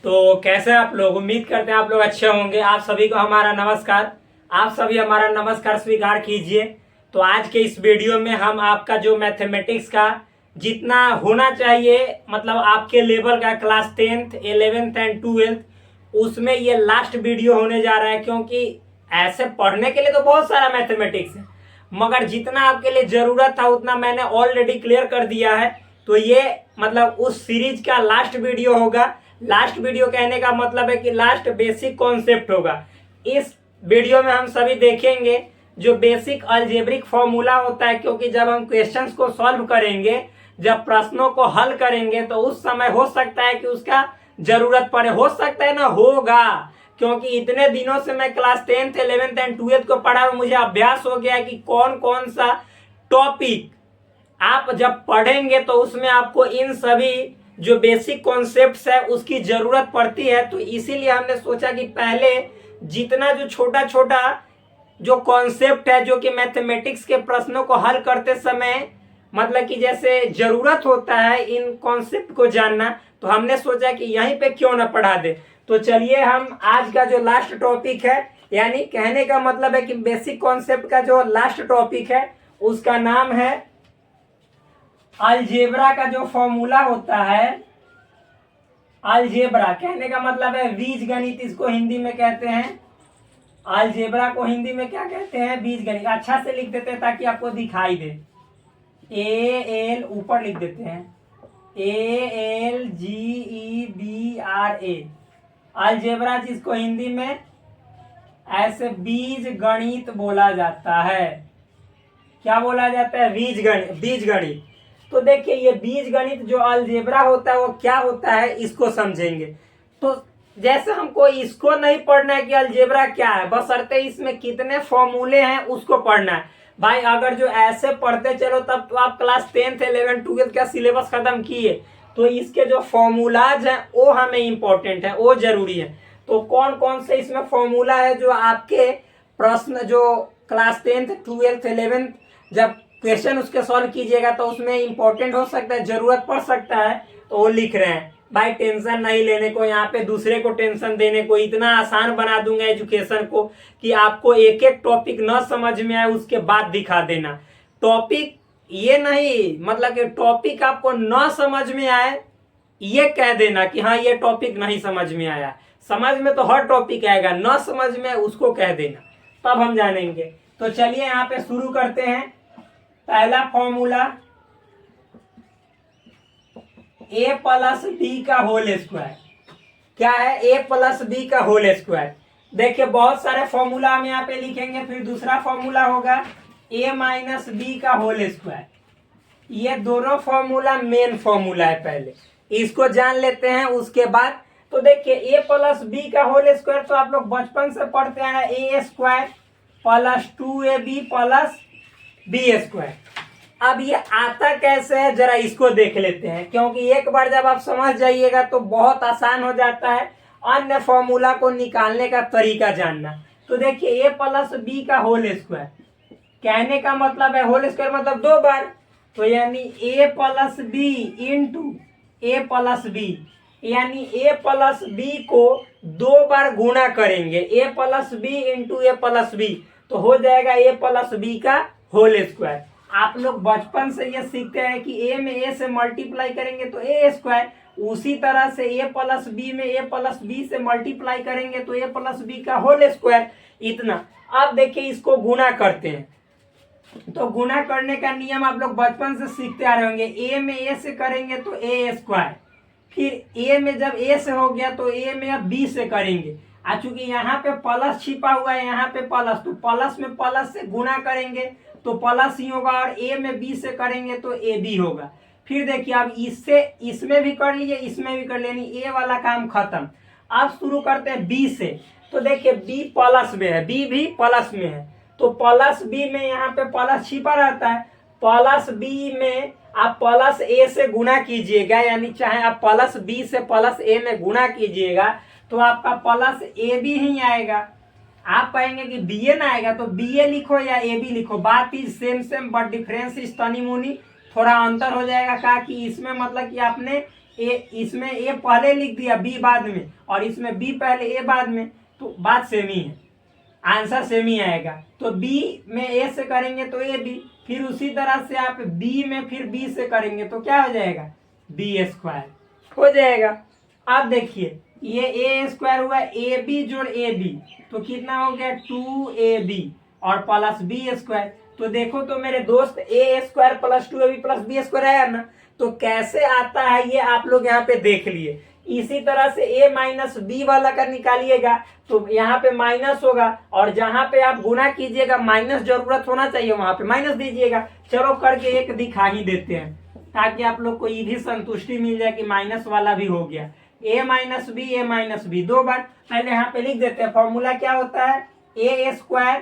तो कैसे हैं आप लोग। उम्मीद करते हैं आप लोग अच्छे होंगे। आप सभी को हमारा नमस्कार। आप सभी हमारा नमस्कार स्वीकार कीजिए। तो आज के इस वीडियो में हम आपका जो मैथमेटिक्स का जितना होना चाहिए, मतलब आपके लेवल का class 10th 11th and 12th, उसमें ये लास्ट वीडियो होने जा रहा है। क्योंकि ऐसे पढ़ने के लिए तो बहुत सारा मैथमेटिक्स है, मगर जितना आपके लिए जरूरत था उतना मैंने ऑलरेडी क्लियर कर दिया है। तो ये मतलब उस सीरीज का लास्ट वीडियो होगा। लास्ट वीडियो कहने का मतलब है कि लास्ट बेसिक कॉन्सेप्ट होगा। इस वीडियो में हम सभी देखेंगे जो बेसिक अलजेब्रिक फॉर्मूला होता है। क्योंकि जब हम क्वेश्चंस को सॉल्व करेंगे, जब प्रश्नों को हल करेंगे, तो उस समय हो सकता है कि उसका जरूरत पड़े, हो सकता है ना, होगा। क्योंकि इतने दिनों से मैं class 10th 11th and 12th को पढ़ा हूं, मुझे अभ्यास हो गया है कि कौन कौन सा टॉपिक आप जब पढ़ेंगे तो उसमें आपको इन सभी जो बेसिक कॉन्सेप्ट्स है उसकी जरूरत पड़ती है। तो इसीलिए हमने सोचा कि पहले जितना जो छोटा छोटा जो कॉन्सेप्ट है, जो कि मैथमेटिक्स के प्रश्नों को हल करते समय मतलब कि जैसे जरूरत होता है इन कॉन्सेप्ट को जानना, तो हमने सोचा कि यहीं पे क्यों ना पढ़ा दे। तो चलिए हम आज का जो लास्ट टॉपिक है, यानी कहने का मतलब है कि बेसिक कॉन्सेप्ट का जो लास्ट टॉपिक है उसका नाम है अलजेब्रा का जो फॉर्मूला होता है। अलजेब्रा कहने का मतलब है बीजगणित, इसको हिंदी में कहते हैं। अलजेब्रा को हिंदी में क्या कहते हैं? बीजगणित। अच्छा से लिख देते हैं ताकि आपको दिखाई दे। AL ऊपर लिख देते हैं, ALGEBRA। अलजेब्रा जिसको हिंदी में ऐसे बीज गणित बोला जाता है। क्या बोला जाता है? बीज गणित। तो देखिए ये बीज गणित जो अलजेब्रा होता है वो क्या होता है, इसको समझेंगे। तो जैसे हमको इसको नहीं पढ़ना है कि अलजेब्रा क्या है, बशर्ते इसमें कितने फॉर्मूले हैं उसको पढ़ना है। भाई अगर जो ऐसे पढ़ते चलो तब तो आप क्लास 10th 11th 12th का सिलेबस खत्म किए। तो इसके जो फॉर्मूलाज हैं वो हमें इंपॉर्टेंट है, वो जरूरी है। तो कौन कौन से इसमें फॉर्मूला है जो आपके प्रश्न जो क्लास 10th 12th 11th जब क्वेश्चन उसके सॉल्व कीजिएगा तो उसमें इंपॉर्टेंट हो सकता है, जरूरत पड़ सकता है, तो वो लिख रहे हैं। भाई टेंशन नहीं लेने को, यहाँ पे दूसरे को टेंशन देने को, इतना आसान बना दूंगा एजुकेशन को कि आपको एक एक टॉपिक न समझ में आए उसके बाद दिखा देना। टॉपिक ये नहीं, मतलब कि टॉपिक आपको न समझ में आए ये कह देना कि हाँ ये टॉपिक नहीं समझ में आया। समझ में तो हर टॉपिक आएगा, न समझ में उसको कह देना, तब हम जानेंगे। तो चलिए यहाँ पे शुरू करते हैं। पहला फॉर्मूला a प्लस बी का होल स्क्वायर। क्या है? a प्लस बी का होल स्क्वायर। देखिए बहुत सारे फॉर्मूला हम यहाँ पे लिखेंगे। फिर दूसरा फॉर्मूला होगा a माइनस बी का होल स्क्वायर। ये दोनों फॉर्मूला मेन फॉर्मूला है, पहले इसको जान लेते हैं उसके बाद। तो देखिए a प्लस बी का होल स्क्वायर तो आप लोग बचपन से पढ़ते हैं, a square plus 2ab plus B square. अब ये आता कैसे है जरा इसको देख लेते हैं, क्योंकि एक बार जब आप समझ जाइएगा तो बहुत आसान हो जाता है अन्य फॉर्मूला को निकालने का तरीका जानना। तो देखिए a प्लस बी का होल स्क्वायर कहने का मतलब है, होल स्क्वायर मतलब दो बार, तो यानी a plus B into A plus B, यानी a प्लस बी को दो बार गुणा करेंगे, a plus B into A plus B, तो हो जाएगा a प्लस बी का होल स्क्वायर। आप लोग बचपन से ये सीखते हैं कि a में a से मल्टीप्लाई करेंगे तो a स्क्वायर, उसी तरह से a प्लस बी में a प्लस बी से मल्टीप्लाई करेंगे तो a प्लस बी का होल स्क्वायर, इतना। अब देखिए इसको गुणा करते हैं, तो गुणा करने का नियम आप लोग बचपन से सीखते आ रहे होंगे। a में a से करेंगे तो a स्क्वायर, फिर a में जब a से हो गया तो a में अब b से करेंगे। चूंकि यहाँ पे प्लस छिपा हुआ है, यहाँ पे प्लस, तो प्लस में प्लस से गुणा करेंगे तो प्लस ही होगा, और a में b से करेंगे तो a b होगा। फिर देखिए अब इससे इसमें भी कर लिए, इसमें भी कर लिए, यानी a वाला काम खत्म। अब शुरू करते हैं b से। तो देखिए b प्लस में है, b भी प्लस में है, तो प्लस b में यहाँ पे प्लस छिपा रहता है, प्लस b में आप प्लस a से गुणा कीजिएगा, यानी चाहे आप प्लस b से प्लस a में गुणा कीजिएगा तो आपका प्लस a b ही आएगा। आप कहेंगे कि बी ए ना आएगा तो बी ए लिखो या ए बी लिखो, बात is same but difference is तनी मुनी, थोड़ा अंतर हो जाएगा। कहा कि इसमें मतलब कि आपने ए इसमें ए पहले लिख दिया बी बाद में, और इसमें बी पहले ए बाद में, तो बात सेम ही है, आंसर सेम ही आएगा। तो बी में ए से करेंगे तो ए बी, फिर उसी तरह से आप बी में फिर बी से करेंगे तो क्या हो जाएगा, बी स्क्वायर हो जाएगा। अब देखिए ये ए स्क्वायर हुआ ए बी जोड़ ए बी, तो कितना हो गया 2ab और प्लस बी स्क्वायर। तो देखो तो मेरे दोस्त a square plus 2ab plus B square आया ना, तो कैसे आता है ये आप लोग यहाँ पे देख लिए। इसी तरह से a माइनस बी वाला का निकालिएगा तो यहाँ पे माइनस होगा, और जहां पे आप गुना कीजिएगा माइनस जरूरत होना चाहिए वहां पे माइनस दीजिएगा। चलो करके एक दिखा ही देते हैं ताकि आप लोग को ये भी संतुष्टि मिल जाए कि माइनस वाला भी हो गया। a माइनस बी दो बार पहले यहाँ पे लिख देते हैं। फॉर्मूला क्या होता है, a square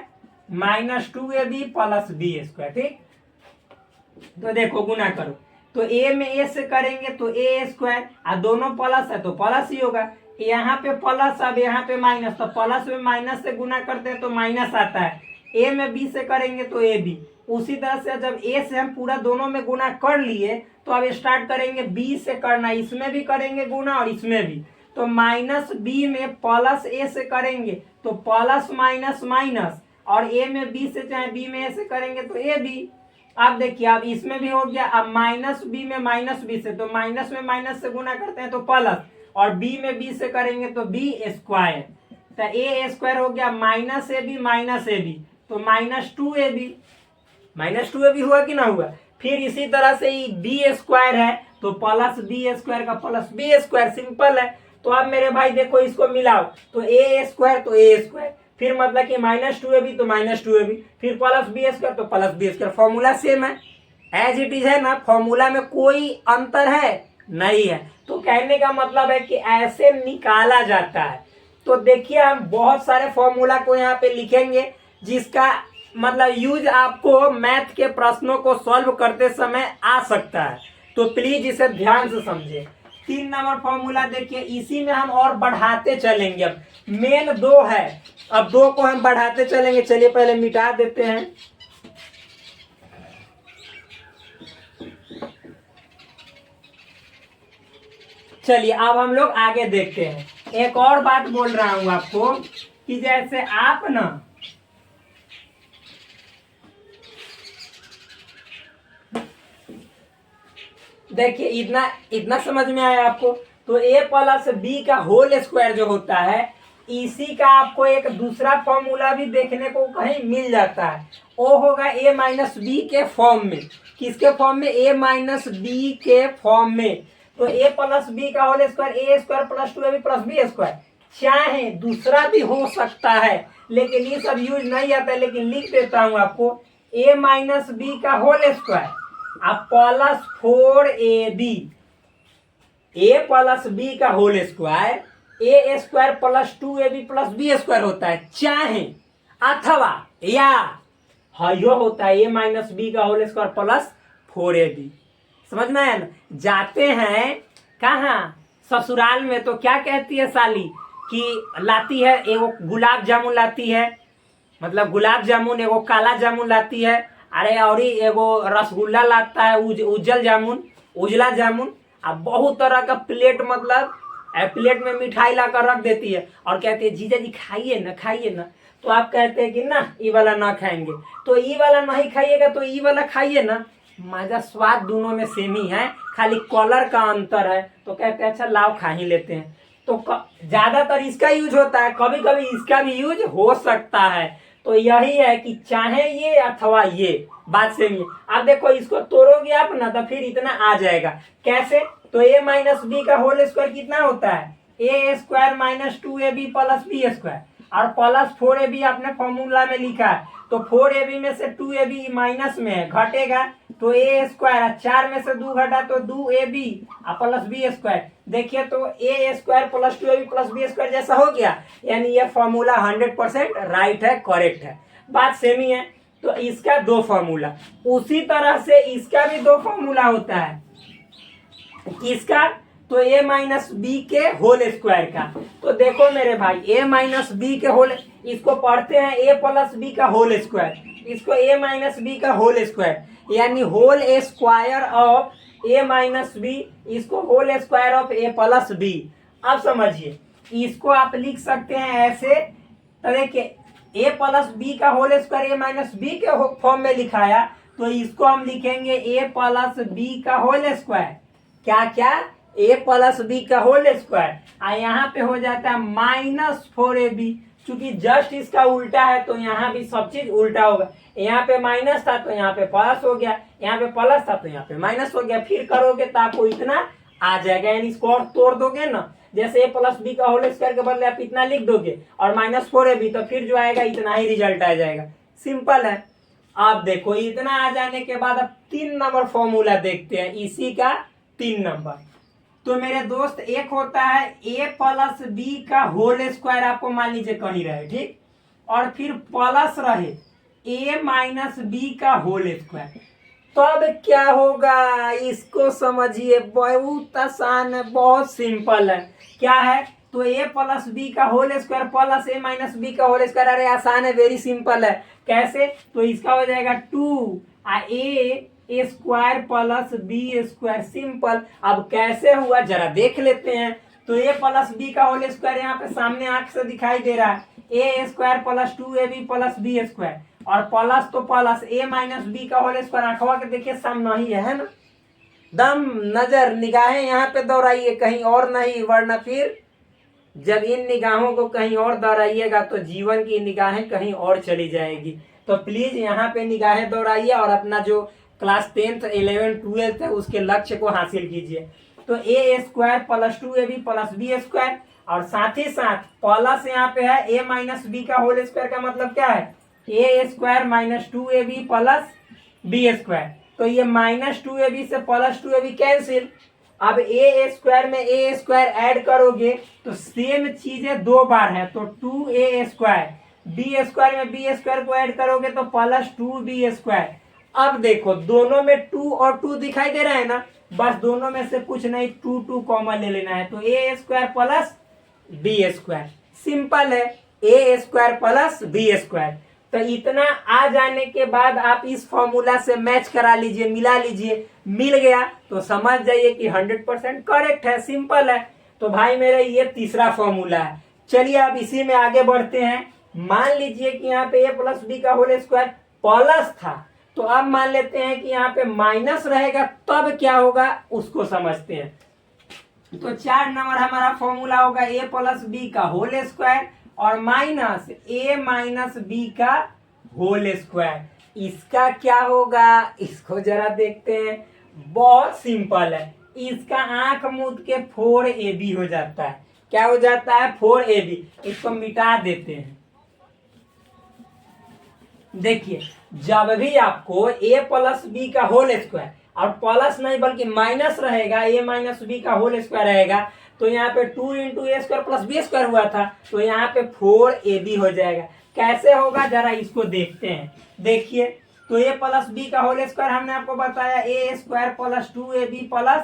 minus 2ab plus B square. ठीक, तो देखो गुना करो तो a में a से करेंगे तो a स्क्वायर, और दोनों प्लस है तो प्लस ही होगा। यहाँ पे प्लस अब यहाँ पे माइनस, तो प्लस में माइनस से गुना करते हैं तो माइनस आता है। a में b से करेंगे तो ab। उसी तरह से जब a से हम पूरा दोनों में गुना कर लिए तो अब स्टार्ट करेंगे b से करना, इसमें भी करेंगे गुना और इसमें भी। तो माइनस b में प्लस a से करेंगे तो प्लस माइनस माइनस, और a में b से चाहे b में a से करेंगे तो a b। अब देखिए अब इसमें भी हो गया, अब माइनस बी में माइनस बी से, तो माइनस में माइनस से गुना करते हैं तो प्लस, और बी में बी से करेंगे तो बी स्क्वायर। तो ए स्क्वायर हो गया माइनस ए बी, तो माइनस टू ए बी हुआ कि ना हुआ। फिर इसी तरह से ही बी स्क्वायर है तो प्लस बी स्क्वायर का प्लस बी स्क्वायर, सिंपल है। तो अब मेरे भाई देखो इसको मिलाओ तो ए स्क्वायर तो ए स्क्वायर, फिर मतलब कि माइनस 2ab तो माइनस 2ab, फिर प्लस बी स्क्वायर तो plus B square. Formula same है, एज इट इज है ना, फॉर्मूला में कोई अंतर है नहीं है। तो कहने का मतलब है कि ऐसे निकाला जाता है। तो देखिए हम बहुत सारे फॉर्मूला को यहाँ पे लिखेंगे जिसका मतलब यूज आपको मैथ के प्रश्नों को सॉल्व करते समय आ सकता है, तो प्लीज इसे ध्यान से समझे। 3 नंबर फॉर्मूला देखिए, इसी में हम और बढ़ाते चलेंगे। अब मेन 2 है, अब 2 को हम बढ़ाते चलेंगे। चलिए पहले मिटा देते हैं। चलिए अब हम लोग आगे देखते हैं। एक और बात बोल रहा हूं आपको कि जैसे आप ना देखिए इतना समझ में आया आपको। तो a प्लस बी का होल स्क्वायर जो होता है, इसी का आपको एक दूसरा फॉर्मूला भी देखने को कहीं मिल जाता है। वो होगा a माइनस बी के फॉर्म में। किसके फॉर्म में, a माइनस बी के फॉर्म में। तो a प्लस बी का whole square a square plus 2ab plus B square, चाहे दूसरा भी हो सकता है लेकिन ये सब यूज नहीं आता है, लेकिन लिख देता हूं आपको a माइनस बी का होल स्क्वायर अब plus 4ab, a plus B का whole square a square plus 2ab plus B square होता है, चाहे अथवा या यो होता है a माइनस बी का होल स्क्वायर प्लस 4ab। समझ में आया ना। जाते हैं कहाँ, ससुराल में, तो क्या कहती है साली कि लाती है एगो गुलाब जामुन लाती है, मतलब गुलाब जामुन, एगो काला जामुन लाती है, अरे और एगो रसगुल्ला लाता है, उज्जल जामुन, उजला जामुन। अब बहुत तरह का प्लेट, मतलब प्लेट में मिठाई ला कर रख देती है और कहती है जीजा जी खाइए ना। तो आप कहते हैं कि ना ये वाला ना खाएंगे, तो ये वाला नहीं खाइएगा तो ये वाला खाइए ना। मजा स्वाद दोनों में सेम ही है, खाली कलर का अंतर है। तो कहते हैं अच्छा लाओ खा ही लेते हैं। तो ज्यादातर इसका यूज होता है, कभी कभी इसका भी यूज हो सकता है। तो यही है कि चाहे ये अथवा ये, बात सेम ही। अब देखो इसको तोड़ोगे आप ना तो फिर इतना आ जाएगा। कैसे, तो a माइनस बी का होल स्क्वायर कितना होता है, a square minus 2ab plus B square, और प्लस 4ab आपने फॉर्मूला में लिखा है। तो 4ab में से 2ab माइनस में है, घटेगा तो a स्क्वायर, 4 में से 2 घटा तो 2ab प्लस बी स्क्वायर। देखिए तो a square plus 2ab plus B square जैसा हो गया, यानी ये फॉर्मूला 100% राइट है, करेक्ट है, बात सेम ही है। तो इसका 2 फॉर्मूला, उसी तरह से इसका भी 2 फॉर्मूला होता है। किसका, तो a माइनस बी के होल स्क्वायर का। तो देखो मेरे भाई a माइनस बी के होल, इसको पढ़ते हैं a प्लस बी का होल स्क्वायर, इसको a माइनस बी का होल स्क्वायर, यानी whole square of a minus b, इसको whole square of a plus b. अब समझिए, इसको आप लिख सकते हैं ऐसे तरह के, ए प्लस बी का होल स्क्वायर ए माइनस बी के फॉर्म में लिखाया, तो इसको हम लिखेंगे ए प्लस बी का होल स्क्वायर। क्या क्या? ए प्लस बी का होल स्क्वायर। यहाँ पे हो जाता है -4ab, चूंकि जस्ट इसका उल्टा है तो यहाँ भी सब चीज उल्टा होगा। यहाँ पे माइनस था तो यहाँ पे प्लस हो गया, यहाँ पे प्लस था तो यहाँ पे माइनस हो गया। फिर करोगे तो आपको इतना आ जाएगा, यानी इसको और तोड़ दोगे ना, जैसे ए प्लस बी का होल स्क्वायर के बदले आप इतना लिख दोगे और -4ab, तो फिर जो आएगा इतना ही रिजल्ट आ जाएगा। सिंपल है। आप देखो, इतना आ जाने के बाद अब 3 नंबर फॉर्मूला देखते हैं, इसी का 3 नंबर। तो मेरे दोस्त, एक होता है ए प्लस बी का होल स्क्वायर, आपको मान लीजिए कहीं रहे, ठीक, और फिर प्लस रहे ए माइनस बी का होल स्क्वायर। तो अब क्या होगा, इसको समझिए, बहुत आसान है, बहुत सिंपल है। क्या है? तो ए प्लस बी का whole square plus a minus B का होल स्क्वायर। अरे आसान है, वेरी सिंपल है। कैसे? तो इसका हो जाएगा 2 a square plus B square. Simple. अब कैसे हुआ जरा देख लेते हैं। तो ए प्लस बी का होल स्क्वायर यहाँ पे सामने आंख से दिखाई दे रहा है, a square plus 2ab plus B square, और प्लस तो प्लस ए माइनस बी का होल स्क्वायर। आंखवा के देखिए सामने ही है ना, दम नजर निगाहें यहाँ पे दौड़ाइए, कहीं और नहीं, वरना फिर जब इन निगाहों को कहीं और दौड़ाइएगा तो जीवन की निगाहें कहीं और चली जाएगी। तो प्लीज यहाँ पे निगाहें दौड़ाइए और अपना जो क्लास 10th 11th 12th है उसके लक्ष्य को हासिल कीजिए। तो a square plus 2ab plus B square, और साथ ही साथ प्लस यहाँ पे है ए माइनस बी का होल स्क्वायर। का मतलब क्या है? A square minus 2ab plus B square. तो ये -2ab से +2ab कैंसिल। अब ए स्क्वायर में ए स्क्वायर ऐड करोगे तो सेम चीजें 2 बार है, तो 2a स्क्वायर, बी स्क्वायर में बी स्क्वायर को ऐड करोगे तो +2b स्क्वायर। अब देखो, दोनों में 2 और 2 दिखाई दे रहा है ना, बस दोनों में से कुछ नहीं, 2 कॉमन ले लेना है, तो a square plus B square. Simple है, a square plus B square. तो इतना आ जाने के बाद आप इस फॉर्मूला से मैच करा लीजिए, मिला लीजिए, मिल गया तो समझ जाइए कि 100% करेक्ट है। सिंपल है। तो भाई मेरे, ये तीसरा फॉर्मूला है। चलिए अब इसी में आगे बढ़ते हैं। मान लीजिए कि यहाँ पे ए प्लस बी का होल स्क्वायर प्लस था, तो अब मान लेते हैं कि यहाँ पे माइनस रहेगा, तब क्या होगा उसको समझते हैं। तो 4 नंबर हमारा फॉर्मूला होगा ए प्लस बी का होल स्क्वायर और माइनस ए माइनस बी का होल स्क्वायर। इसका क्या होगा, इसको जरा देखते हैं। बहुत सिंपल है, इसका आंख मूंद के 4ab हो जाता है। क्या हो जाता है? 4ab। इसको मिटा देते हैं। देखिए, जब भी आपको ए प्लस बी का होल स्क्वायर, और प्लस नहीं बल्कि माइनस रहेगा, ए माइनस बी का होल स्क्वायर रहेगा, तो यहाँ पे 2 × ए स्क्वायर प्लस बी स्क्वायर हुआ था, तो यहाँ पे 4ab हो जाएगा। कैसे होगा जरा इसको देखते हैं। देखिए, तो ए प्लस बी का होल स्क्वायर हमने आपको बताया, a square plus 2ab plus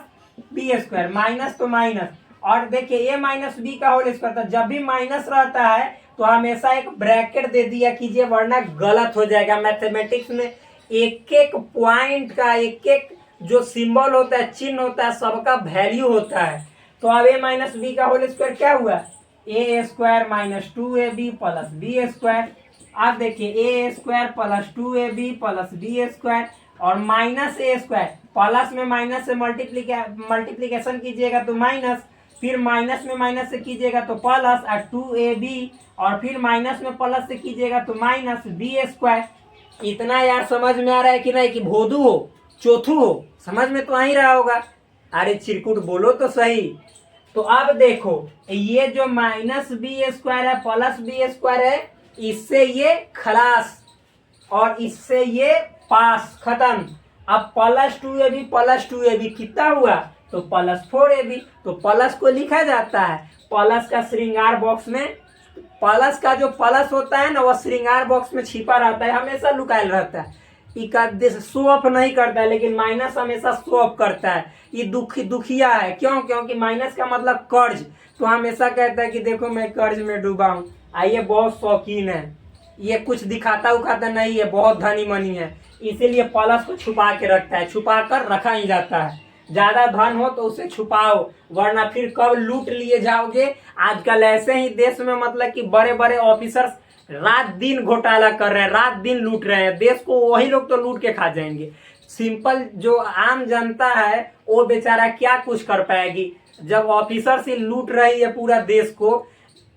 B square, minus तो माइनस, और देखिए ए माइनस बी का होल स्क्वायर। तो जब भी माइनस रहता है तो हमेशा एक ब्रैकेट दे दिया कीजिए, वरना गलत हो जाएगा। मैथमेटिक्स में एक एक पॉइंट का, एक एक जो सिंबल होता है, चिन्ह होता है, सबका वैल्यू होता है। तो अब ए माइनस बी का होल स्क्वायर क्या हुआ? A square minus 2ab plus B square. अब देखिए, a square plus 2ab plus B square और माइनस ए स्क्वायर, प्लस में माइनस से मल्टीप्लीकेशन कीजिएगा तो माइनस, फिर माइनस में माइनस से कीजिएगा तो प्लस, और 2ab, और फिर माइनस में प्लस से कीजिएगा तो माइनस बी स्क्वायर। इतना यार समझ में आ रहा है कि नहीं, कि भोदू हो चौथू हो? समझ में तो आ ही रहा होगा। अरे चिरकुट बोलो तो सही। तो अब देखो, ये जो माइनस बी स्क्वायर है प्लस बी स्क्वायर है, इससे ये खलास और इससे ये पास, खत्म। अब +2ab कितना हुआ? तो +4ab। तो प्लस को लिखा जाता है, प्लस का श्रृंगार बॉक्स में, प्लस का जो प्लस होता है ना, वह श्रृंगार बॉक्स में छिपा रहता है, हमेशा लुकायल रहता है। शो ऑफ नहीं करता है, लेकिन माइनस हमेशा शो ऑफ करता है। ये दुखिया है। क्यों? क्योंकि माइनस का मतलब कर्ज, तो हमेशा कहता है कि देखो मैं कर्ज में डूबा हूँ। आइए, बहुत शौकीन है, ये कुछ दिखाता उखाता नहीं है, बहुत धनी मनी है, इसीलिए प्लस को छुपा के रखता है, छुपा कर रखा ही जाता है। ज्यादा धन हो तो उसे छुपाओ, वरना फिर कब लूट लिए जाओगे। आजकल ऐसे ही देश में मतलब कि बड़े बड़े ऑफिसर्स रात दिन घोटाला कर रहे हैं, रात दिन लूट रहे हैं देश को, वही लोग तो लूट के खा जाएंगे। सिंपल जो आम जनता है वो बेचारा क्या कुछ कर पाएगी जब ऑफिसर से लूट रही है पूरा देश को।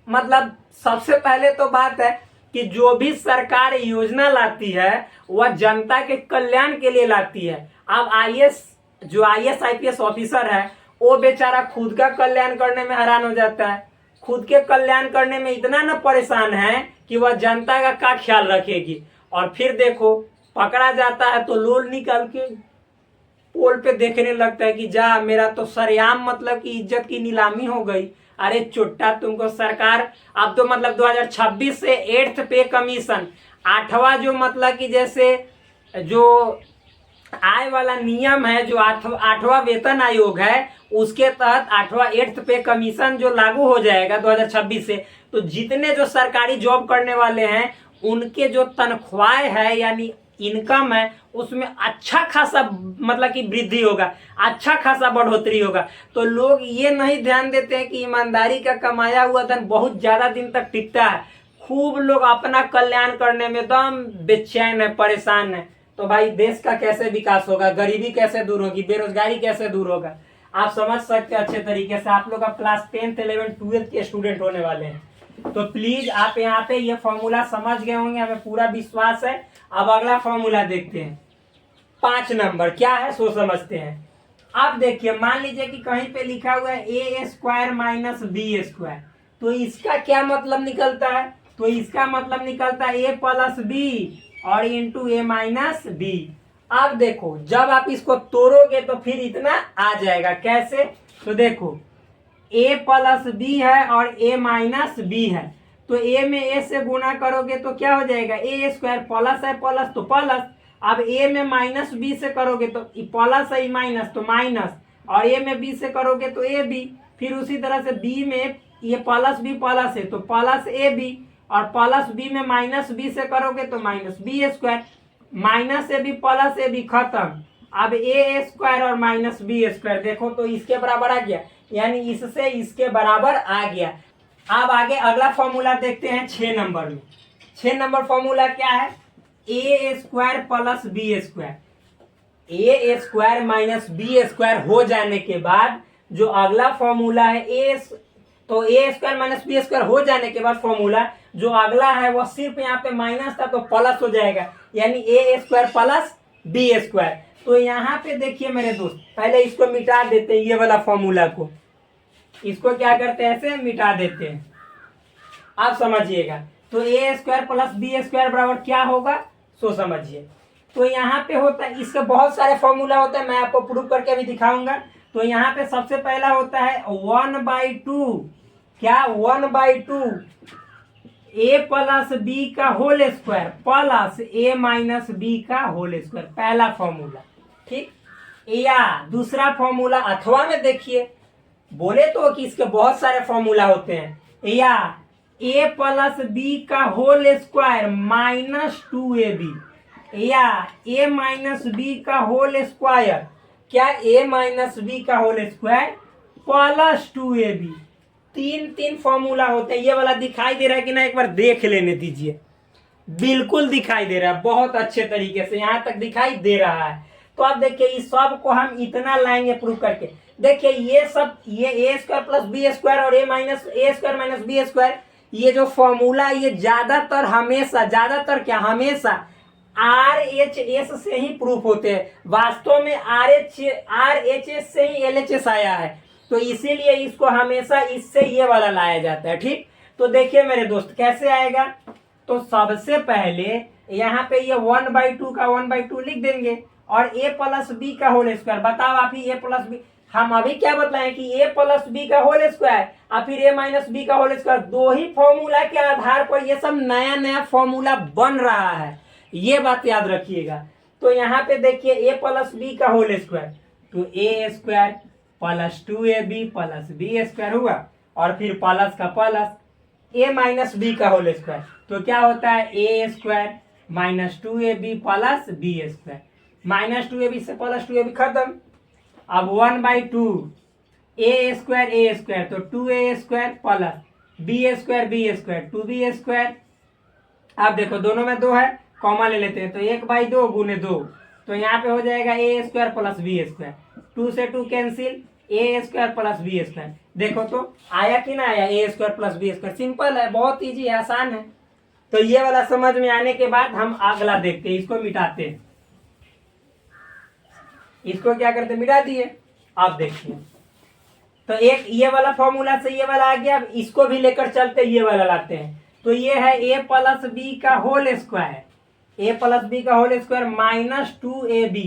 मतलब सबसे पहले तो बात है कि जो भी सरकार योजना लाती है वह जनता के कल्याण के लिए लाती है। अब आईएएस जो आईएएस आईपीएस ऑफिसर है वो बेचारा खुद का कल्याण करने में हैरान हो जाता है, खुद के कल्याण करने में इतना न परेशान है कि वह जनता का क्या ख्याल रखेगी। और फिर देखो पकड़ा जाता है तो लोल निकाल के पोल पे देखने लगता है कि जा मेरा तो सरेआम मतलब कि इज्जत की नीलामी हो गई। अरे चुट्टा तुमको सरकार अब तो मतलब 2026 से 8th पे कमीशन, 8वां जो मतलब कि जैसे जो आय वाला नियम है, जो 8वां वेतन आयोग है उसके तहत 8th पे कमीशन जो लागू हो जाएगा 2026 से, तो जितने जो सरकारी जॉब करने वाले हैं उनके जो तनख्वाह है यानी इनकम है उसमें अच्छा खासा मतलब कि वृद्धि होगा, अच्छा खासा बढ़ोतरी होगा। तो लोग ये नहीं ध्यान देते हैं कि ईमानदारी का कमाया हुआ धन बहुत ज्यादा दिन तक टिकता है। खूब लोग अपना कल्याण करने में एकदम बेचैन है, परेशान है। तो भाई देश का कैसे विकास होगा, गरीबी कैसे दूर होगी, बेरोजगारी कैसे दूर होगा, आप समझ सकते हैं अच्छे तरीके से। आप लोग अब क्लास 10th 11th 12th के स्टूडेंट होने वाले हैं, तो प्लीज आप यहाँ पे ये फॉर्मूला समझ गए होंगे, हमें पूरा विश्वास है। अब अगला फॉर्मूला देखते हैं, 5 नंबर क्या है सो समझते हैं। अब देखिए मान लीजिए कि कहीं पे लिखा हुआ है a square minus B square, तो इसका क्या मतलब निकलता है, तो इसका मतलब निकलता है ए प्लस बी और इंटू ए माइनस बी। अब देखो जब आप इसको तोड़ोगे तो फिर इतना आ जाएगा, कैसे, तो देखो ए प्लस बी है और ए माइनस बी है, तो ए में ए से गुना करोगे तो क्या हो जाएगा, ए स्क्वायर, प्लस है प्लस तो प्लस। अब ए में माइनस बी से करोगे तो प्लस है माइनस तो माइनस, और ए में बी से करोगे तो ए बी। फिर उसी तरह से बी में ये प्लस बी प्लस है तो प्लस ए बी, और प्लस बी में माइनस बी से करोगे तो minus B square, minus A B plus A B खत्म। अब ए स्क्वायर और माइनस बी स्क्वायर देखो तो इसके बराबर आ गया, यानी इससे इसके बराबर आ गया। अब आगे अगला फॉर्मूला देखते हैं 6 नंबर में। 6 नंबर फॉर्मूला क्या है, a square plus B square, a square minus B square हो जाने के बाद जो अगला फॉर्मूला है तो a square minus B square हो जाने के बाद फॉर्मूला जो अगला है वो सिर्फ यहाँ पे माइनस था तो प्लस हो जाएगा, यानी ए स्क्वायर प्लस बी स्क्वायर। तो यहाँ पे देखिए मेरे दोस्त, पहले इसको मिटा देते हैं, ये वाला फॉर्मूला को, इसको क्या करते हैं ऐसे मिटा देते हैं। आप समझिएगा तो a square plus B square बराबर क्या होगा सो समझिए। तो यहाँ पे होता है, इसके बहुत सारे फॉर्मूला होते हैं, मैं आपको प्रूव करके भी दिखाऊंगा। तो यहाँ पे सबसे पहला होता है 1/2, क्या 1/2 ए प्लस बी का whole square plus a minus B का होल स्क्वायर, पहला फॉर्मूला, ठीक। या दूसरा फॉर्मूला अथवा में देखिए, बोले तो कि इसके बहुत सारे फॉर्मूला होते हैं, या ए प्लस बी का होल स्क्वायर माइनस 2ab, या ए माइनस बी का होल स्क्वायर, क्या ए माइनस बी का होल स्क्वायर प्लस 2ab। तीन फॉर्मूला होते हैं। ये वाला दिखाई दे रहा है कि ना, एक बार देख लेने दीजिए, बिल्कुल दिखाई दे रहा है, बहुत अच्छे तरीके से यहाँ तक दिखाई दे रहा है। तो अब देखिए इस सब को हम इतना लाएंगे प्रूव करके। देखिए ये सब, ये a square plus B square और ए स्क्वायर माइनस बी स्क्वायर, ये जो फॉर्मूला ये ज्यादातर हमेशा RHS से ही प्रूफ होते हैं। वास्तव में RHS से ही LHS आया है, तो इसीलिए इसको हमेशा इससे ये वाला लाया जाता है, ठीक। तो देखिए मेरे दोस्त कैसे आएगा, तो सबसे पहले यहाँ पे ये 1/2 का 1/2 लिख देंगे, और ए प्लस बी का होल स्क्वायर, बताओ आप ही ए प्लस बी, हम अभी क्या बतलाएं कि ए प्लस बी का होल स्क्वायर और फिर ए माइनस बी का होल स्क्वायर, दो ही फॉर्मूला के आधार पर ये सब नया नया फॉर्मूला बन रहा है, ये बात याद रखिएगा। तो यहाँ पे देखिए ए प्लस बी का होल स्क्वायर, तो a square plus 2ab plus B square हुआ, और फिर प्लस का प्लस ए माइनस बी का होल स्क्वायर, तो क्या होता है a square minus 2ab plus B square, minus 2ab से प्लस 2ab खत्म। अब 1/2 ए स्क्वायर तो 2a² प्लस b² 2b²। अब देखो दोनों में 2 है, कॉमा ले लेते हैं तो 1/2 गुने 2, तो यहाँ पे हो जाएगा a² प्लस b²। 2 से 2 कैंसिल, a² प्लस b²। देखो तो आया कि ना आया, a² प्लस b²। सिंपल है, बहुत इजी है, आसान है। तो ये वाला समझ में आने के बाद हम अगला देखते हैं, इसको मिटाते हैं। इसको क्या करते, मिटा दिए। अब देखिए तो एक ये वाला फॉर्मूला से ये वाला आ गया, अब इसको भी लेकर चलते, ये वाला लाते हैं। तो ये है a प्लस बी का whole square, a plus B का होल स्क्वायर माइनस 2ab।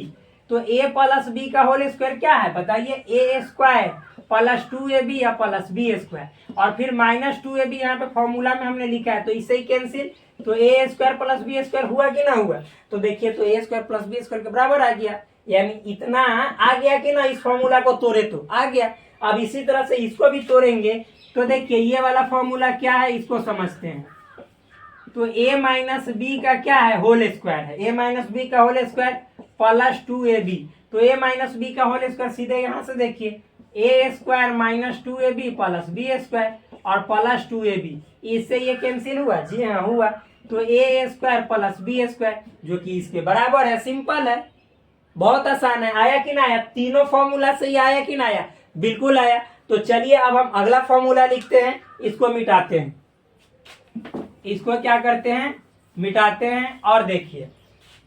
तो a प्लस बी का होल स्क्वायर क्या है बताइए, a² प्लस 2ab या प्लस b², और फिर माइनस 2ab यहाँ पे फॉर्मूला में हमने लिखा है, तो इससे ही कैंसिल। तो a² प्लस b² हुआ कि ना हुआ, तो देखिए तो a² प्लस b² के बराबर आ गया, यानी इतना आ गया कि ना, इस फॉर्मूला को तोड़े तो आ गया। अब इसी तरह से इसको भी तोड़ेंगे, तो देखिए ये वाला फॉर्मूला क्या है, इसको समझते हैं। तो a माइनस बी का क्या है, होल स्क्वायर है, a माइनस बी का होल स्क्वायर प्लस 2ab। तो a माइनस बी का होल स्क्वायर सीधे यहाँ से देखिए, a² minus 2ab plus b² और प्लस 2ab, इससे ये कैंसिल हुआ, जी हाँ हुआ। तो a² प्लस b² जो कि इसके बराबर है। सिंपल है, बहुत आसान है। आया कि ना आया, तीनों फॉर्मूला से ही आया कि ना आया, बिल्कुल आया। तो चलिए अब हम अगला फॉर्मूला लिखते हैं, इसको मिटाते हैं। इसको क्या करते हैं, मिटाते हैं। और देखिए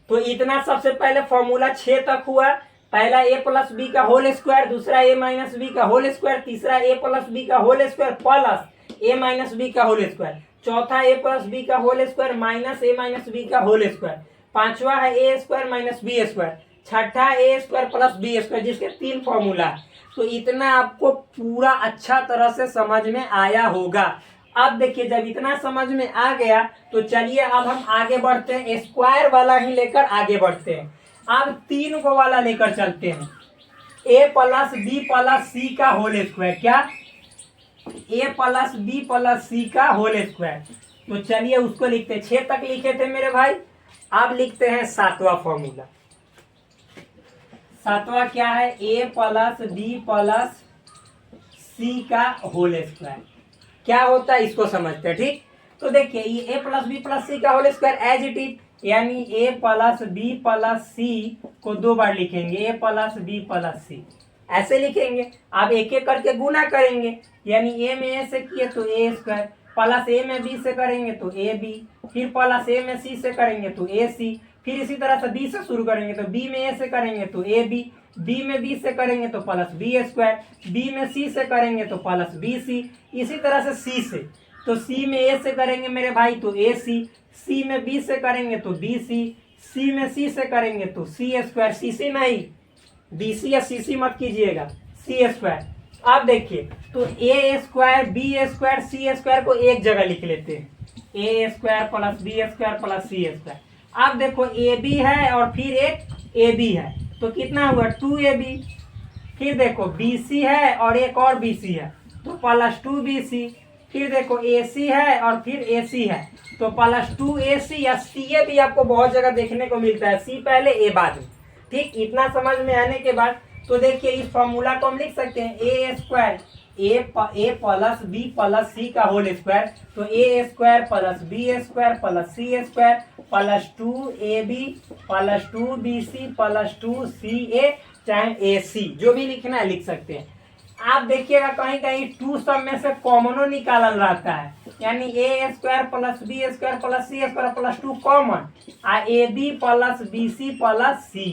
तो इतना सबसे पहले फॉर्मूला 6 तक हुआ। पहला a प्लस बी का होल स्क्वायर, दूसरा a माइनस बी का होल स्क्वायर, तीसरा a प्लस बी का whole square plus a minus B का होल स्क्वायर, चौथा a प्लस बी का whole square minus a minus B का होल स्क्वायर, पांचवा है a² माइनस b², छठा a² प्लस b², जिसके 3 फॉर्मूला है। तो इतना आपको पूरा अच्छा तरह से समझ में आया होगा। अब देखिए जब इतना समझ में आ गया, तो चलिए अब हम आगे बढ़ते हैं, स्क्वायर वाला ही लेकर आगे बढ़ते हैं। अब 3 को वाला लेकर चलते हैं, a प्लस बी प्लस सी का होल स्क्वायर। क्या, a प्लस बी प्लस सी का होल स्क्वायर। तो चलिए उसको लिखते हैं, 6 तक लिखे थे मेरे भाई। अब लिखते हैं 7वां फॉर्मूला। 7वां क्या है, a प्लस बी प्लस सी का होल स्क्वायर। क्या होता है इसको समझते हैं, ठीक। तो देखिए ये a प्लस बी प्लस सी का whole square as it is, यानी a plus B plus C को 2 बार लिखेंगे, a plus B plus C ऐसे लिखेंगे। अब एक एक करके गुना करेंगे, यानी a में a से किए तो a² प्लस a में b से करेंगे तो ab, फिर प्लस a में c से करेंगे तो ac, फिर इसी तरह से b से शुरू करेंगे तो b में a से करेंगे तो ab, b में b से करेंगे तो प्लस b², b में c से करेंगे तो प्लस bc, इसी तरह से c से, तो c में a से करेंगे मेरे भाई तो ac, c में b से करेंगे तो bc, c में c से करेंगे तो c², cc नहीं bc या cc मत कीजिएगा, c²। अब देखिए तो a² b² c² को एक जगह लिख लेते हैं, a² plus b² plus c²। अब देखो ab है और फिर एक ab है, तो कितना हुआ 2ab। फिर देखो bc है और एक और bc है तो प्लस 2bc, फिर देखो ac है और फिर ac है तो प्लस 2ac, या ca भी आपको बहुत जगह देखने को मिलता है, c पहले a बाद में, ठीक। इतना समझ में आने के बाद तो देखिए इस फॉर्मूला को हम लिख सकते हैं, a² a plus B plus सी का होल स्क्वायर, तो a² plus b² plus c² plus 2ab plus 2bc plus 2ca, चाहे ac जो भी लिखना है लिख सकते हैं। आप देखिएगा कहीं कहीं 2 सब में से कॉमनो निकालल रहता है, यानी a² plus b² plus c² plus 2 common, ab plus bc plus c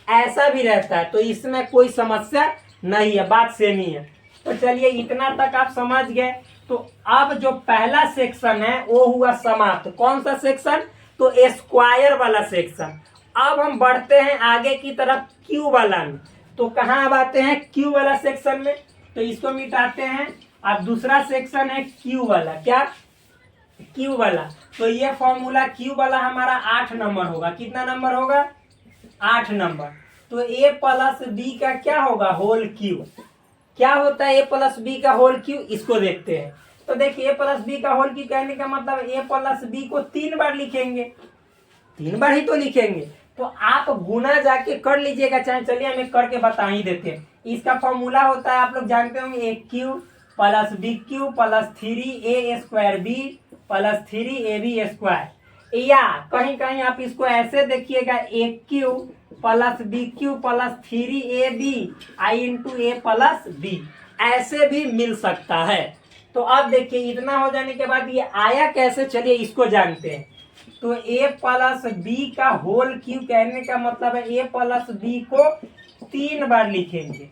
ऐसा भी रहता है। तो इसमें कोई समस्या नहीं है, बात सेम ही है। तो चलिए इतना तक आप समझ गए। तो अब जो पहला सेक्शन है वो हुआ समाप्त। कौन सा सेक्शन, तो स्क्वायर वाला सेक्शन। अब हम बढ़ते हैं आगे की तरफ क्यू वाला में। तो कहाँ अब आते हैं, क्यू वाला सेक्शन में। तो इसको मिटाते हैं। अब दूसरा सेक्शन है क्यू वाला। क्या, क्यू वाला। तो ये फॉर्मूला क्यू वाला हमारा 8 नंबर होगा। कितना नंबर होगा, 8 नंबर। तो a प्लस बी का क्या होगा, होल क्यू। क्या होता है a प्लस बी का होल क्यू, इसको देखते हैं। तो देखिए a प्लस बी का होल क्यू कहने का मतलब a प्लस बी को 3 बार लिखेंगे, 3 बार ही तो लिखेंगे। तो आप गुना जाके कर लीजिएगा, चाहे चलिए हम करके बता ही देते हैं। इसका फॉर्मूला होता है, आप लोग जानते होंगे, a cube plus b cube plus 3a² b plus 3ab square. या कहीं कहीं आप इसको ऐसे देखिएगा, a cube plus b cube plus 3ab into A plus b, ऐसे भी मिल सकता है। तो अब देखिए इतना हो जाने के बाद ये आया कैसे, चलिए इसको जानते हैं। तो a प्लस बी का होल क्यू कहने का मतलब है a प्लस बी को 3 बार लिखेंगे,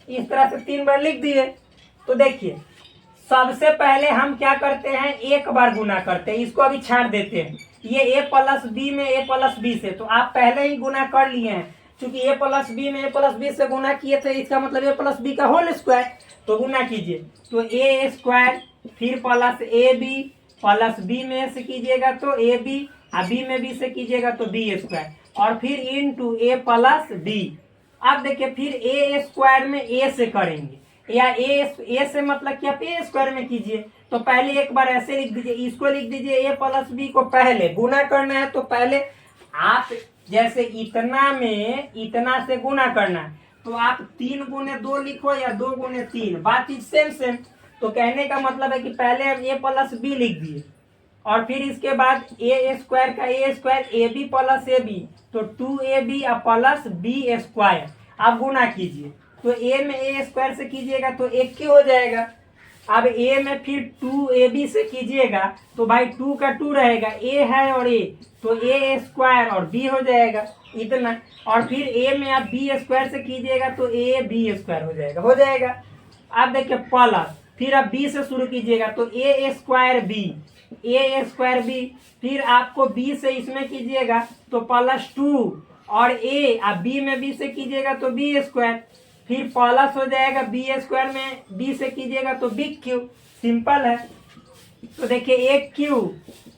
इस तरह से 3 बार लिख दिए। तो देखिए सबसे पहले हम क्या करते हैं, एक बार गुना करते हैं, इसको अभी छांट देते हैं। ये a प्लस बी में a प्लस बी से, तो आप पहले ही गुना कर लिए हैं, क्योंकि a प्लस बी में a प्लस बी से गुना किए थे, इसका मतलब a प्लस बी का होल स्क्वायर। तो गुना कीजिए, तो a स्क्वायर फिर plus A B plus B में से कीजिएगा तो ए बी, और बी में बी से कीजिएगा तो बी स्क्वायर, और फिर इंटू ए प्लस बी। अब देखिए फिर ए स्क्वायर में ए से करेंगे, या ए से मतलब कि आप ए स्क्वायर में कीजिए। तो पहले एक बार ऐसे लिख दीजिए, इसको लिख दीजिए ए प्लस बी को पहले गुना करना है, तो पहले आप जैसे इतना में इतना से गुना करना है, तो आप 3 गुने 2 लिखो या 2 गुने 3, बात चीज सेम सेम। तो कहने का मतलब है कि पहले हम ए प्लस बी लिख दिए, और फिर इसके बाद ए स्क्वायर का a square a B plus A b, तो 2ab प्लस बी स्क्वायर। आप गुना कीजिए, तो ए में ए स्क्वायर से कीजिएगा तो 1 की हो जाएगा। अब ए में फिर 2ab से कीजिएगा तो भाई 2 का 2 रहेगा, ए है और ए, तो ए स्क्वायर और बी हो जाएगा इतना। और फिर ए में आप बी स्क्वायर से कीजिएगा तो ए बी स्क्वायर हो जाएगा। अब देखिए प्लस, फिर आप बी से शुरू कीजिएगा तो ए स्क्वायर बी, फिर आपको बी से इसमें कीजिएगा तो प्लस 2, और ए आप बी में बी से कीजिएगा तो बी स्क्वायर, फिर प्लस हो जाएगा बी स्क्वायर में बी से कीजिएगा तो बी क्यू। सिंपल है। तो देखिए a cube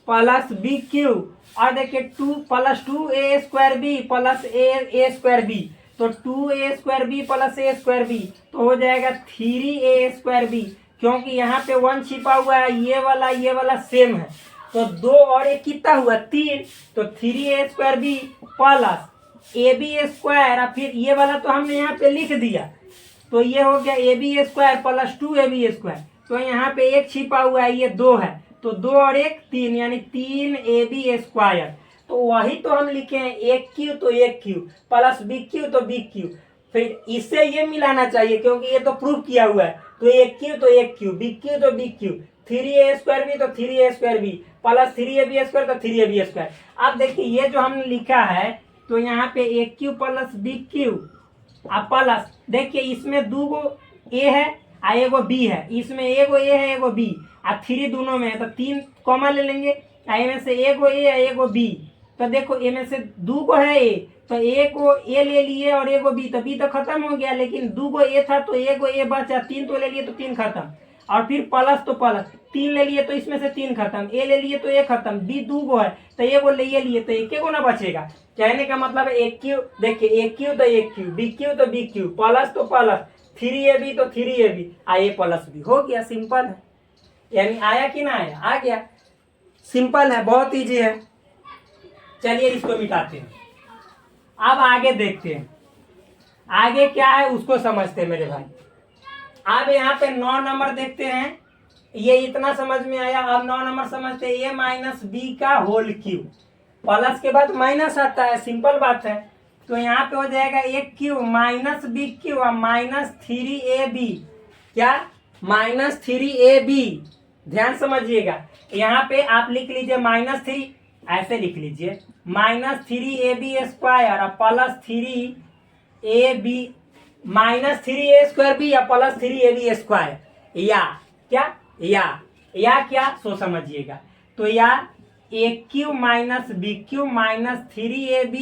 plus b cube, और देखिए 2 plus 2a square B plus a square B, तो 2a square B plus a square B, तो हो जाएगा 3a स्क्वायर बी, क्योंकि यहाँ पे 1 छिपा हुआ है, ये वाला सेम है। तो 2 और 1 कितना हुआ 3, तो 3a स्क्वायर बी प्लस ए बी स्क्वायर, और फिर ये वाला तो हमने यहाँ पे लिख दिया, तो ये हो गया A B square plus 2ab square. तो यहाँ पे 1 छिपा हुआ है, ये 2 है, तो 2 और 1 3, यानी 3ab स्क्वायर। तो वही तो हम लिखे हैं, एक क्यू तो एक क्यू प्लस बी क्यू तो बी क्यू, फिर इससे ये मिलाना चाहिए क्योंकि ये तो प्रूव किया हुआ है। तो एक क्यू तो एक क्यू, बी क्यू तो B cube, 3a square B तो 3a square B plus 3ab square तो 3ab स्क्वायर। अब देखिए ये जो हमने लिखा है, तो यहाँ पे ए क्यू प्लस बी क्यू अब प्लस, देखिए इसमें 2 गो ए है और एगो बी है, इसमें एगो ए है एगो बी, और 3 दोनों में है, तो 3 कॉमन ले लेंगे, ए में से एगो ए है एगो बी। तो देखो ए में से 2 गो है ए, तो एगो ए ले लिए और एगो बी, तो बी तो खत्म हो गया, लेकिन 2 गो ए था तो एगो ए बचा, 3 तो ले लिए तो 3 खत्म, और फिर प्लस तो प्लस 3 ले लिए तो इसमें से 3 खत्म, ए ले लिए तो ए खत्म, बी 2 गो है तो एगो ले लिए तो एक गो ना बचेगा। कहने का मतलब है एक क्यू, देखिए एक क्यू तो एक क्यू, बी क्यू तो बी क्यू, प्लस तो प्लस, 3ab तो 3ab, ए प्लस बी हो गया। सिंपल है, यानी आया कि ना आया, आ गया। सिंपल है, बहुत इजी है। चलिए इसको मिटाते हैं, अब आगे देखते हैं आगे क्या है उसको समझते हैं मेरे भाई। अब यहाँ पे 9 नंबर देखते हैं, ये इतना समझ में आया। अब 9 नंबर समझते हैं, a माइनस बी का होल क्यू, प्लस के बाद माइनस आता है, सिंपल बात है। तो यहाँ पे हो जाएगा एक क्यू माइनस बी क्यू और माइनस 3ab, क्या माइनस 3ab। ध्यान समझिएगा, यहाँ पे आप लिख लीजिए -3, ऐसे लिख लीजिए -3ab स्क्वायर और plus 3ab -3a square b या प्लस 3ab स्क्वायर, या क्या सो समझिएगा। तो या a cube minus B cube minus 3ab,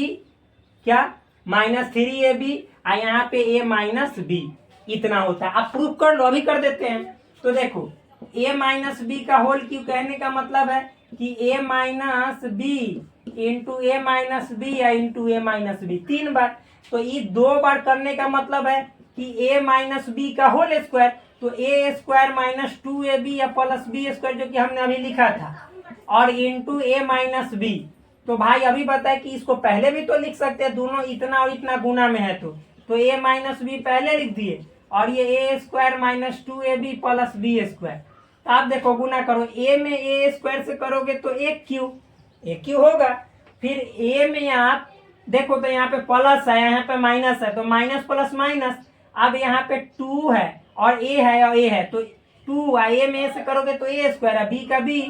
क्या -3ab, और यहाँ पे a माइनस बी, इतना होता है। आप प्रूफ कर लो, अभी कर देते हैं। तो देखो a माइनस बी का होल क्यू कहने का मतलब है कि a minus B into A minus B या इंटू ए माइनस बी 3 बार। तो ये 2 बार करने का मतलब है कि a माइनस बी का होल स्क्वायर, तो a स्क्वायर माइनस 2ab या प्लस बी स्क्वायर जो कि हमने अभी लिखा था, और इंटू ए माइनस बी। तो भाई अभी बताए कि इसको पहले भी तो लिख सकते हैं, दोनों इतना और इतना गुना में है, तो तो a माइनस बी पहले लिख दिए, और ये a square minus 2ab plus B square. तो आप देखो गुना करो, a में ए स्क्वायर से करोगे तो एक क्यू होगा। फिर a में आप देखो तो यहाँ पे प्लस है, यहाँ पे माइनस है, तो माइनस प्लस माइनस। अब यहाँ पे 2 है और a है और a है, तो 2 a में a से करोगे तो a स्क्वायर है, b का b।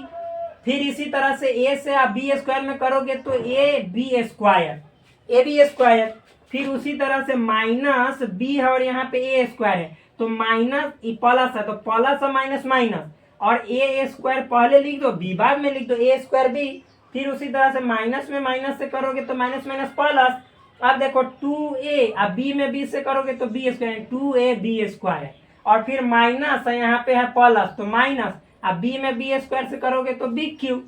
फिर इसी तरह से a से आप b स्क्वायर में करोगे तो a b स्क्वायर। फिर उसी तरह से माइनस b है और यहाँ पे a स्क्वायर है, तो माइनस प्लस है, तो प्लस और माइनस माइनस, और a स्क्वायर पहले लिख दो, b बाद में लिख दो, a स्क्वायर b। फिर उसी तरह से माइनस में माइनस से करोगे तो माइनस माइनस प्लस। अब देखो 2a, अब b में b से करोगे तो b स्क्वायर, 2ab स्क्वायर। और फिर माइनस है, यहाँ पे है प्लस, तो माइनस, अब b में b स्क्वायर से करोगे तो बी क्यू।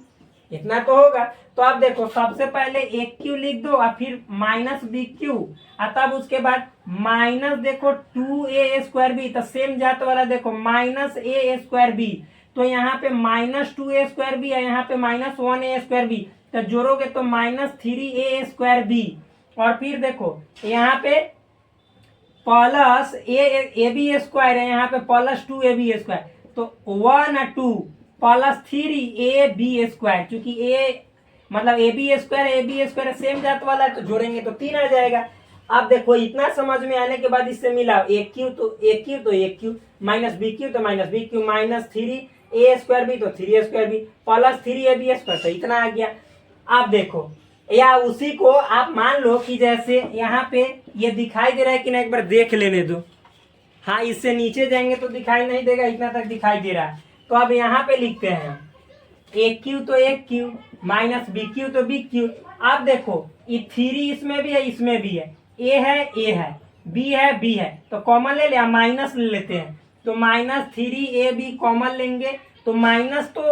इतना तो होगा। तो आप देखो सबसे पहले एक क्यू लिख दो और फिर माइनस बी क्यू, और तब उसके बाद माइनस देखो 2a स्क्वायर बी, तो सेम जात वाला देखो माइनस a स्क्वायर बी, तो यहाँ पे माइनस 2a स्क्वायर बी है, यहाँ पे माइनस 1a स्क्वायर बी, तो जोड़ोगे तो माइनस 3a स्क्वायर बी। और फिर देखो यहाँ पे प्लस ए बी स्क्वायर है, यहाँ पे प्लस 2ab स्क्वायर, तो 1 और 2 प्लस 3ab स्क्वायर, क्योंकि ए मतलब ए बी स्क्वायर सेम जात वाला है, तो जोड़ेंगे तो 3 आ जाएगा। अब देखो इतना समझ में आने के बाद इससे मिला एक क्यू तो एक क्यू, माइनस बी क्यू तो minus B cube, minus 3a square B तो 3a square B, plus 3ab square, तो इतना आ गया। आप देखो, या उसी को आप मान लो कि जैसे यहाँ पे ये दिखाई दे रहा है कि ना, एक बार देख लेने दो। हाँ, इससे नीचे जाएंगे तो दिखाई नहीं देगा, इतना तक दिखाई दे रहा है। तो अब यहाँ पे लिखते हैं एक क्यू तो एक क्यू, माइनस बी क्यू तो बी क्यू। आप देखो ये 3 इसमें भी है, इसमें भी है, ए है, बी है, तो कॉमन ले लिया, माइनस ले लेते हैं, तो माइनस 3ab कॉमन लेंगे, तो माइनस तो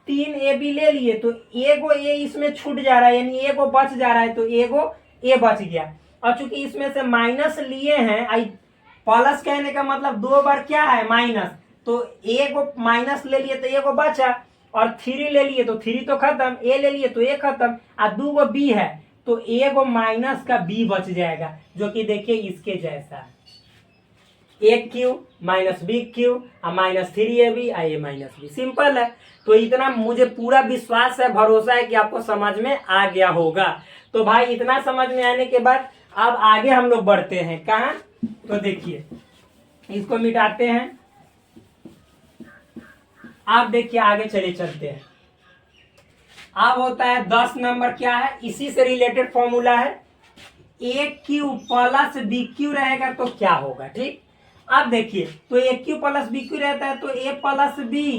3ab ले लिए, तो एगो ए इसमें छूट जा रहा है, यानी एगो बच जा रहा है, तो एगो ए बच गया। और चूंकि इसमें से माइनस लिए हैं, आई प्लस कहने का मतलब 2 बार क्या है माइनस, तो एगो माइनस ले लिए तो एगो बचा, और 3 ले लिए तो 3 तो खत्म, ए ले लिए तो ए खत्म, और 2 गो बी है तो एगो माइनस का बी बच जाएगा, जो कि देखिए इसके जैसा है, एक क्यू माइनस बी क्यू और माइनस 3ab ए माइनस बी। सिंपल है। तो इतना मुझे पूरा विश्वास है, भरोसा है कि आपको समझ में आ गया होगा। तो भाई इतना समझ में आने के बाद अब आगे हम लोग बढ़ते हैं कहाँ, तो देखिए इसको मिटाते हैं। आप देखिए आगे चले चलते हैं। अब होता है 10 नंबर, क्या है, इसी से रिलेटेड फॉर्मूला है, a cube plus b cube रहेगा तो क्या होगा। ठीक, अब देखिए तो a cube plus b cube रहता है तो a plus B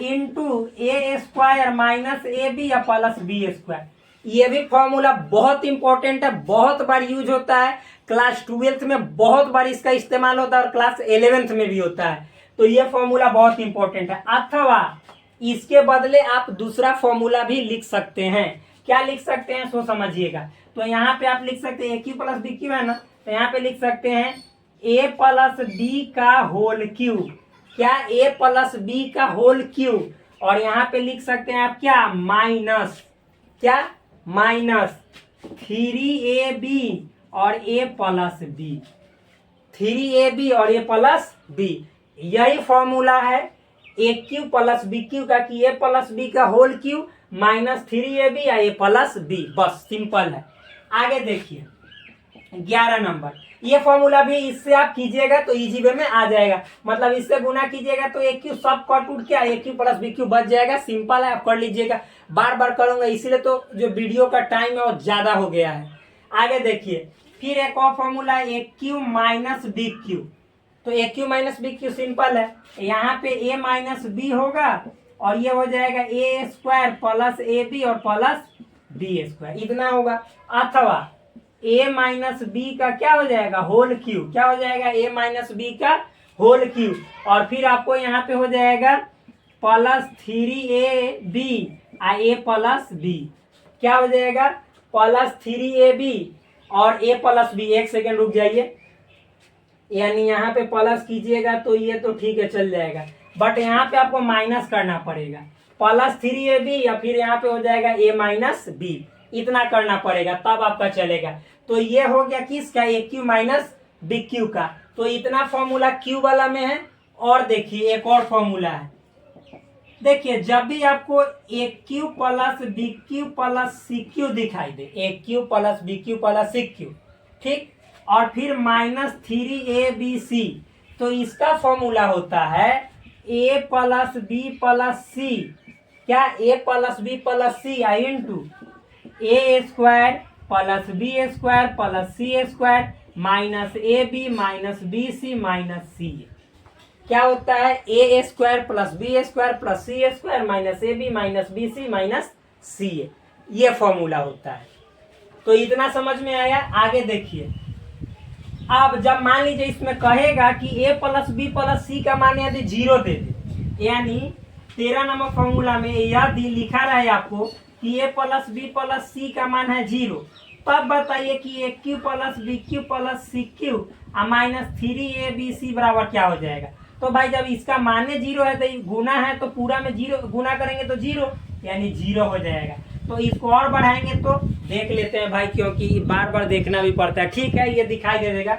into a square minus A b या प्लस बी स्क्वायर। ये भी फॉर्मूला बहुत इंपॉर्टेंट है, बहुत बार यूज होता है, क्लास 12th में बहुत बार इसका इस्तेमाल होता है और क्लास 11th में भी होता है। तो ये फॉर्मूला बहुत इंपॉर्टेंट है। अथवा इसके बदले आप दूसरा फॉर्मूला भी लिख सकते हैं। क्या लिख सकते हैं सो समझिएगा। तो यहाँ पे आप लिख सकते हैं ए क्यू प्लस बी क्यू है ना, तो यहाँ पे लिख सकते हैं ए प्लस बी का होल क्यू। क्या, ए प्लस बी का होल क्यू। और यहाँ पे लिख सकते हैं आप क्या, माइनस, क्या, माइनस 3ab और ए प्लस बी, 3ab और ए प्लस बी। यही फॉर्मूला है a cube plus b Q का, कि ए प्लस बी का होल क्यू माइनस 3ab या ए प्लस बी। बस सिंपल है। आगे देखिए 11 नंबर, ये फॉर्मूला भी इससे आप कीजिएगा तो इजी वे में आ जाएगा। मतलब इससे गुना कीजिएगा तो ए क्यू सब कट उठ के ए क्यू प्लस बी क्यू बच जाएगा। सिंपल है, आप कर लीजिएगा। बार बार करूंगा इसीलिए तो जो वीडियो का टाइम है वो ज्यादा हो गया है। आगे देखिए फिर एक और फॉर्मूला है a cube minus B cube. तो a cube minus B cube simple है, यहाँ पे ए माइनस बी होगा और ये हो जाएगा ए स्क्वायर प्लस ए बी और प्लस बी स्क्वायर, इतना होगा। अथवा ए माइनस बी का क्या हो जाएगा, होल क्यू। क्या हो जाएगा, ए माइनस बी का होल क्यू। और फिर आपको यहाँ पे हो जाएगा प्लस 3ab ए प्लस बी। क्या हो जाएगा, प्लस 3ab और ए प्लस बी। एक सेकेंड रुक जाइए, यानी यहाँ पे प्लस कीजिएगा तो ये तो ठीक है चल जाएगा, बट यहाँ पे आपको माइनस करना पड़ेगा। प्लस 3ab या फिर यहाँ पे हो जाएगा ए माइनस बी, इतना करना पड़ेगा तब आपका चलेगा। तो ये हो गया किसका, ए क्यू माइनस बी क्यू का। तो इतना फॉर्मूला क्यू वाला में है। और देखिए एक और फॉर्मूला है, देखिए जब भी आपको a cube plus b cube plus c cube दिखाई दे, a cube plus b cube plus c cube, ठीक, और फिर -3ab, तो इसका फॉर्मूला होता है a plus B plus c, क्या, a plus B plus c आई into a square plus B square plus c square minus A b minus b c minus c. क्या होता है, a square plus B square plus c square minus A b minus b c minus c. ये formula होता है। तो इतना समझ में आया। आगे देखिए, अब जब मान लीजिए इसमें कहेगा कि ए प्लस बी प्लस सी का मान यदि 0 दे दे, यानी 13 नंबर फॉर्मूला में यदि लिखा रहे आपको कि ए प्लस बी प्लस सी का मान है 0, तब बताइए कि a cube plus b cube plus c cube -3ab बराबर क्या हो जाएगा। तो भाई जब इसका मान 0 है तो गुना है तो पूरा में 0 गुना करेंगे तो 0, यानी 0 हो जाएगा। तो इसको और बढ़ाएंगे तो देख लेते हैं भाई, क्योंकि बार बार देखना भी पड़ता है। ठीक है, ये दिखाई दे देगा।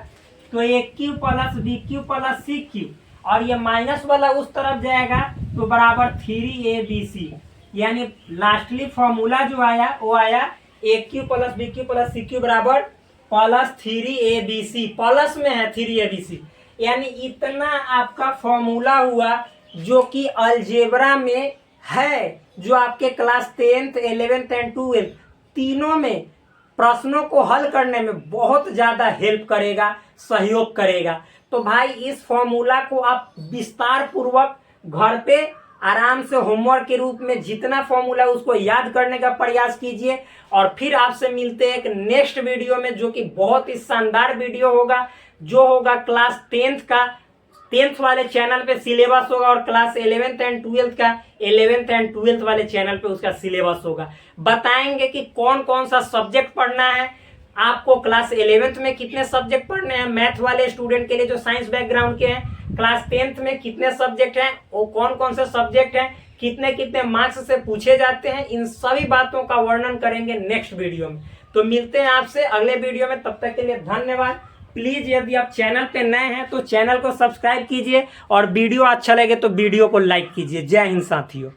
तो a cube plus b cube plus c cube, और ये माइनस वाला उस तरफ जाएगा तो बराबर 3abc, यानी लास्टली फॉर्मूला जो आया वो आया a cube plus b cube plus c cube बराबर प्लस 3abc, प्लस में है 3abc, यानी इतना आपका फॉर्मूला हुआ जो कि अलजेब्रा में है, जो आपके class 10th 11th and 12th तीनों में प्रश्नों को हल करने में बहुत ज्यादा हेल्प करेगा, सहयोग करेगा। तो भाई इस फॉर्मूला को आप विस्तार पूर्वक घर पे आराम से होमवर्क के रूप में जितना फॉर्मूला उसको याद करने का प्रयास कीजिए। और फिर आपसे मिलते हैं एक नेक्स्ट वीडियो में, जो कि बहुत ही शानदार वीडियो होगा, जो होगा क्लास 10th का 10th वाले चैनल पे सिलेबस होगा, और क्लास 11th एंड 12th का 11th एंड 12th वाले चैनल पे उसका सिलेबस होगा। बताएंगे कि कौन कौन सा सब्जेक्ट पढ़ना है आपको, क्लास 11th में कितने सब्जेक्ट पढ़ने हैं मैथ वाले स्टूडेंट के लिए जो साइंस बैकग्राउंड के हैं, क्लास 10th में कितने सब्जेक्ट हैं, वो कौन कौन से सब्जेक्ट हैं, कितने कितने मार्क्स से पूछे जाते हैं, इन सभी बातों का वर्णन करेंगे नेक्स्ट वीडियो में। तो मिलते हैं आपसे अगले वीडियो में, तब तक के लिए धन्यवाद। प्लीज यदि आप चैनल पे नए हैं तो चैनल को सब्सक्राइब कीजिए, और वीडियो अच्छा लगे तो वीडियो को लाइक कीजिए। जय हिंद साथियों।